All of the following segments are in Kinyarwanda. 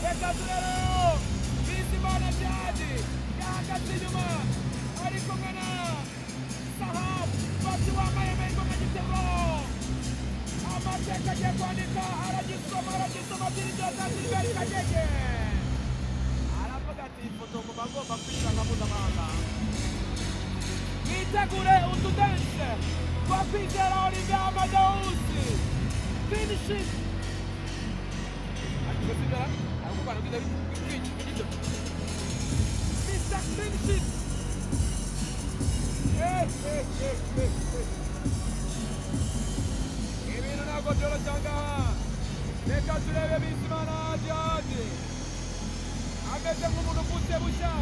reka turero Bizimana Djihad yahagaze inyuma ari kumwe na Sahab bati wambaye amenyo nk'igitego amateka agiye kwandika aragisoma by'iryoza Gilbert Kagege aravuga ati ifoto ngomba kwishyura nka mpuzamahanga mwitegure utudense twa Kwizera Olivier Amadousi finishing akigezera akubana kugeza bityo Mr. Finishing ibintu ntabwo byoroshye ahangaha reka turebe Bizimana Djihad ameze nk'umuntu uvutse bushya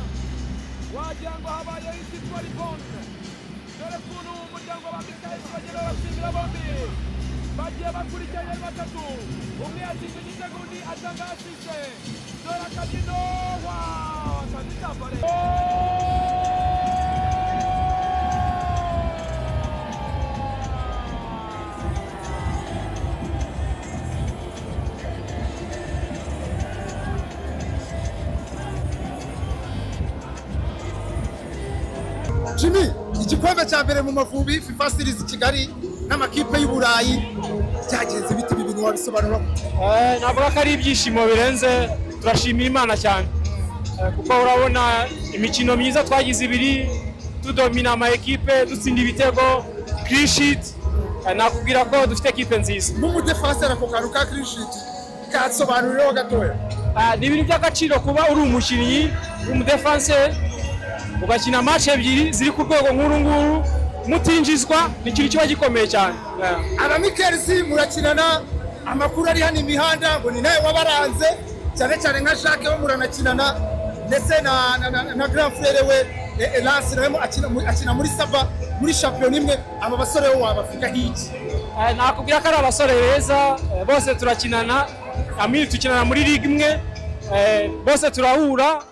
wagira ngo habayeho icyitwa ribonde dore ukuntu umuryango wa Mikael bagenda batsindira bombi bagiye bakurikiranye ari batatu umwe yatsinze igitego undi atanga asise dore akabyino akazitambare Jimmy, igikombe cya mbere mu Mavubi FIFA Series Kigali n'amakipe y'Uburayi byagenze biti ibintu wabisobanura? Navuga ko ari ibyishimo birenze, turashimira Imana cyane kuko urabona imikino myiza twagize ibiri tudomina ama equipe dutsinda ibitego clean sheet, nakubwira ko dufite equipe nziza. Mu defenseur ako kantu ka clean sheet katsobanurireho gatoya. Ni ibintu by'agaciro kuba uri umukinnyi w'umudefenseur ugakina match ebyiri ziri ku rwego nk'uru nguru mutinjizwa ni ikintu kiba gikomeye cyane. Aba Mikelsi murakinana amakuru ari hano imihanda ngo ni nawe wabaranze cyane nka Jacques wo muranakinana ndetse na grand frère we Lance nawe akina muri Saba muri champion imwe. Aba basore bo wabafika hiki? Nakubwira ko ari abasore beza bose turakinana amiri tukinana muri ligue imwe bose turahura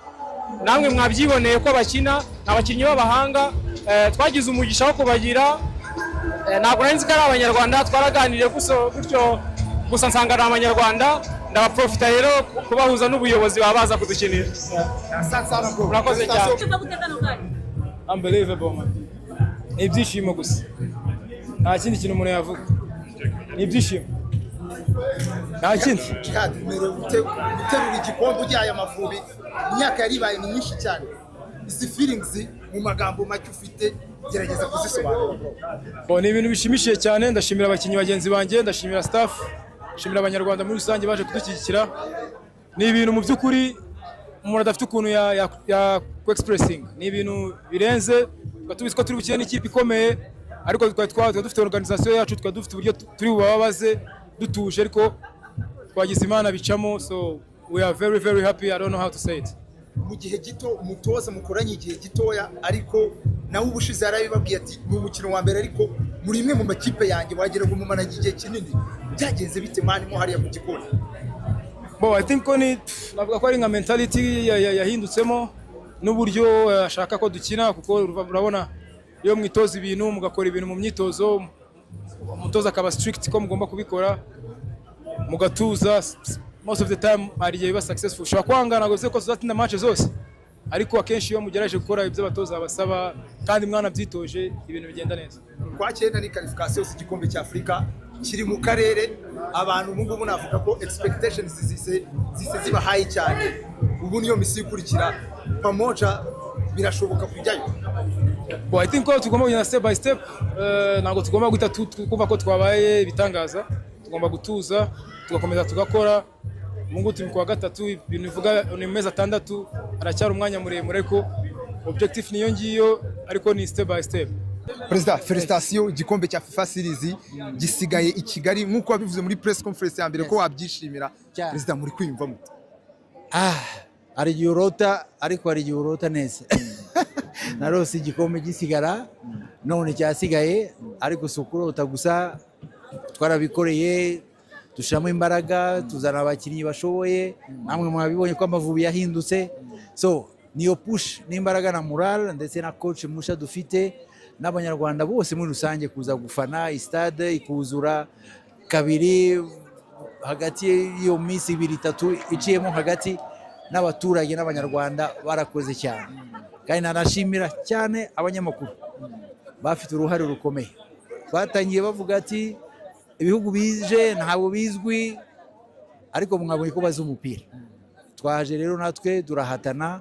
namwe mwabyiboneye ko bakina abakinnyi b'abahanga twagize umugisha wo kubagira ntabwo nari nzi ko ari abanyarwanda twaraganiriye gutyo gusa nsanga ari abanyarwanda ndabaprofita rero kubahuza n'ubuyobozi babaza kudukinira. Murakoze cyane. Unbelievable man. Ni ibyishimo gusa nta kindi kintu umuntu yavuga, ni ibyishimo nta kindi. Guterura igikombe ujyaye Amavubi imyaka yari ibaye myinshi cyane, izi feelings mu magambo make ufite gerageza kuzisobanura. Ni ibintu bishimishije cyane, ndashimira abakinnyi bagenzi banjye, ndashimira staff, ndashimira abanyarwanda muri rusange baje kudushyigikira. Ni ibintu mu by'ukuri umuntu adafite ukuntu ya expressing, ni ibintu birenze. Tubizi ko turi bukine n'ikipe ikomeye ariko twari dufite organisation yacu, twari dufite uburyo turi bubabaze dutuje ariko twagize Imana bicamo, so we are very very happy. I don't know how to say it. Mu gihe gito umutoza mukoranye igihe gitoya ariko nawe ubushize yarabibabwiye ati ni umukino wa mbere ariko muri imwe mu makipe yanjye wagira ngo mumanaje igihe kinini, byagenze bite mani mo hariya mu gikoni? I think ko navuga ko ari nka mentality yahindutsemo n'uburyo ashaka ko dukina, kuko urabona iyo mwitoza ibintu mugakora ibintu mu myitozo umutoza akaba strict ko mugomba kubikora mugatuza. Most of the time ari biba successful. Ushobora kwangana gose ko tuzatinda match zose ariko akenshi iyo mugerageje gukora ibyo abatoza basaba kandi mwana byitoje ibintu bigenda neza. Kwa cyenda ni qualification z'igikombe cya Afrika kiri mu karere, abantu ubu ngubu navuga ko expectations zise ziba high cyane. Ubu niyo misi ikurikira pamoja birashoboka kujyayo. I think ko tugomba kugenda step by step, ntabwo tugomba guhita kuva ko twabaye bitangaza, tugomba gutuza tugakomeza tugakora. Mungu turi kwa gatatu, ibintu bivuga ni mezi 6, aracyari umwanya muremure ko objective niyo ngiyo ariko ni step by step. President, félicitations, igikombe cya FIFA Series gisigaye i Kigali nkuko wabivuze muri press conference ya mbere ko wabyishimira. President, muri kwiyumva mute? Ari Eurota ariko ari Eurota neza. Narose igikombe gisigara none cyasigaye ariko sukurota gusa twarabikoreye dushiramo imbaraga tuzana abakinnyi bashoboye, namwe mwabibonye ko Amavubi yahindutse, so niyo push n'imbaraga na moral ndetse na coach musha dufite n'abanyarwanda bose muri rusange kuza gufana stade ikuzura kabiri hagati y'iyo minsi 2-3 iciyemo hagati n'abaturage n'abanyarwanda barakoze cyane, kandi nanashimira cyane abanyamakuru bafite uruhare rukomeye. Batangiye bavuga ati ibihugu bije ntabwo bizwi ariko mwabonye ko bazi umupira. Twaje rero natwe turahatana,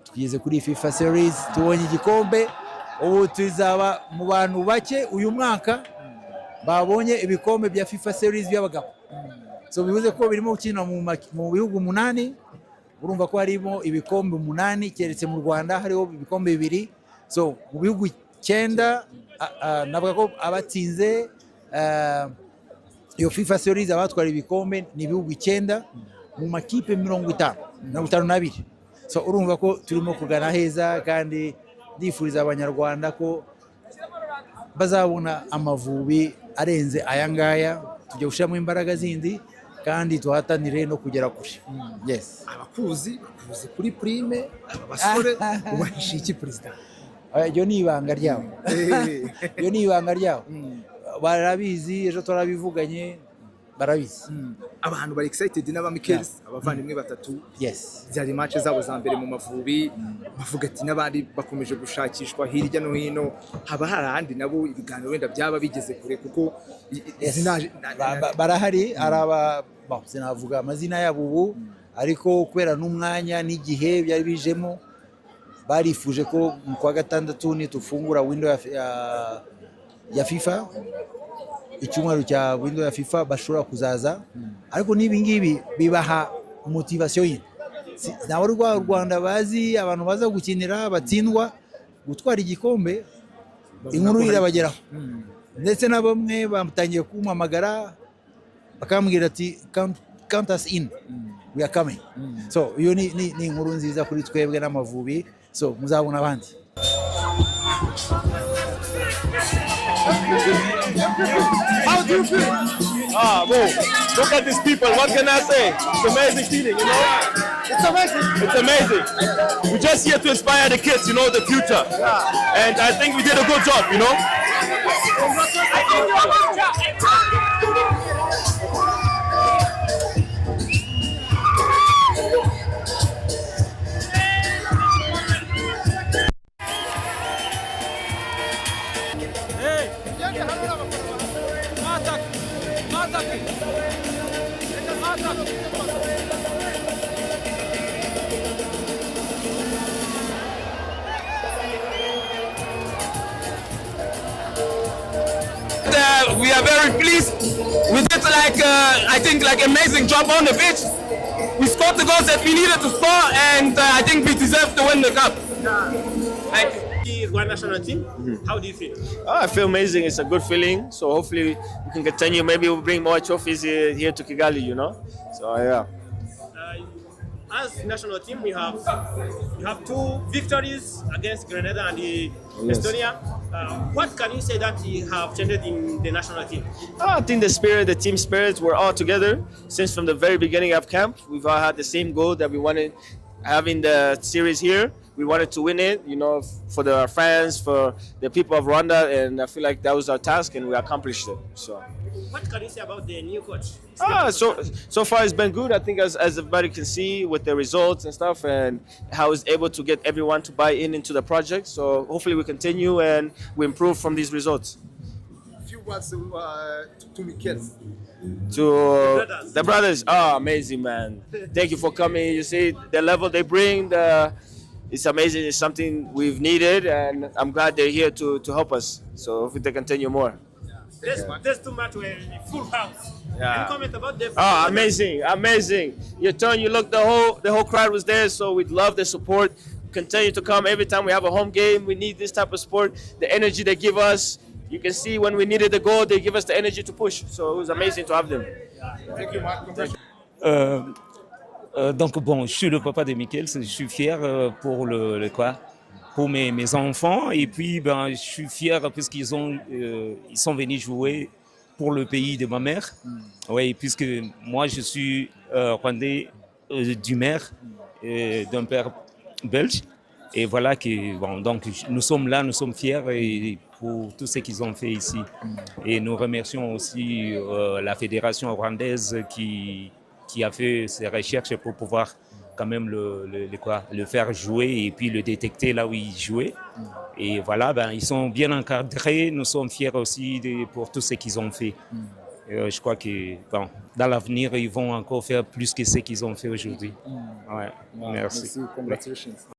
tugeze kuri FIFA series, tubonye igikombe. Ubu tuzaba mu bantu bake uyu mwaka babonye ibikombe bya FIFA series by'abagabo. So bivuze ko birimo gukina mu bihugu 8, urumva ko harimo ibikombe 8, keretse mu Rwanda hariho ibikombe 2. So mu bihugu 9 navuga ko abatsinze iyo FIFA series abatwara ibikombe ni ibihugu 9 mu makipe 52. So urumva ko turimo kugana heza, kandi ndifuriza abanyarwanda ko bazabona Amavubi arenze aya ngaya, tujya gushiramo imbaraga zindi kandi tuhatanire no kugera kure. Yes. Abakuzi kuri prime abasore ubahisha iki president? Iyo ni ibanga ryabo. Iyo ni ibanga ryabo. Barabizi, ejo turabivuganye, barabizi. Abantu bari excited n'aba Michaels, abavandimwe batatu. Yes. Byari match zabo za mbere mu Mavubi, bavuga ati n'abandi bakomeje gushakishwa hirya no hino. Haba harahandi nabo ibiganiro wenda byaba bigeze kure, kuko barahari araba sinavuga amazina yabo ubu, ariko kubera n'umwanya n'igihe byari bijemo, barifuje ko mu kwa gatandatu nitufungura window ya FIFA, icyumweru cya window ya FIFA bashobora kuzaza. Ariko nibi ngibi bibaha motivation ye. Nawe rwa Rwanda bazi abantu baza gukinira batsindwa gutwara igikombe, inkuru irabageraho. Ndetse na bamwe bamutangiye kumamagara bakambwira ati count us in, we are coming. So iyo ni inkuru nziza kuri twebwe n'Amavubi. So muzabona abandi. How do you feel? Bro, look at these people. What can I say? It's amazing feeling, you know? It's amazing. It's amazing. We're just here to inspire the kids, you know, the future. And I think we did a good job, you know? We are very pleased. We did I think amazing job on the pitch. We scored the goals that we needed to score, and I think we deserve to win the cup. Thank you. Rwanda national team. How do you feel? I feel amazing. It's a good feeling. So hopefully we can continue. Maybe we'll bring more trophies here to Kigali, you know. So yeah. As national team, you have 2 victories against Grenada and Estonia. What can you say that you have changed in the national team? I think the team spirit, we're all together since from the very beginning of camp. We've all had the same goal that we wanted having the series here. We wanted to win it, you know, for our fans, for the people of Rwanda, and I feel like that was our task, and we accomplished it. So. What can you say about the new coach? So far it's been good. I think as everybody can see with the results and stuff, and how he's able to get everyone to buy into the project. So hopefully we continue and we improve from these results. Few words to Michaels. To the brothers, amazing, man. Thank you for coming. You see the level they bring, it's amazing. It's something we've needed, and I'm glad they're here to help us. So hopefully they continue more. There's too much full house. Yeah. Any comment about the? Amazing. You turn, you look, the whole crowd was there. So we'd love the support. Continue to come every time we have a home game. We need this type of support. The energy they give us. You can see when we needed the goal, they give us the energy to push. So it was amazing to have them. Thank you, Mark. Donc bon, je suis le papa de Michaels, je suis fier pour pour mes enfants, et puis ben je suis fier parce qu'ils ils sont venus jouer pour le pays de ma mère. Oui, puisque moi je suis rwandais du mère, d'un père belge, et voilà que bon, donc nous sommes là, nous sommes fiers, et pour tout ce qu'ils ont fait ici. Et nous remercions aussi la fédération rwandaise qui a fait ses recherches pour pouvoir quand même le faire jouer et puis le détecter là où il jouait. Et voilà, ils sont bien encadrés. Nous sommes fiers aussi pour tout ce qu'ils ont fait. Je crois que dans l'avenir, ils vont encore faire plus que ce qu'ils ont fait aujourd'hui. Ouais, merci. Congratulations.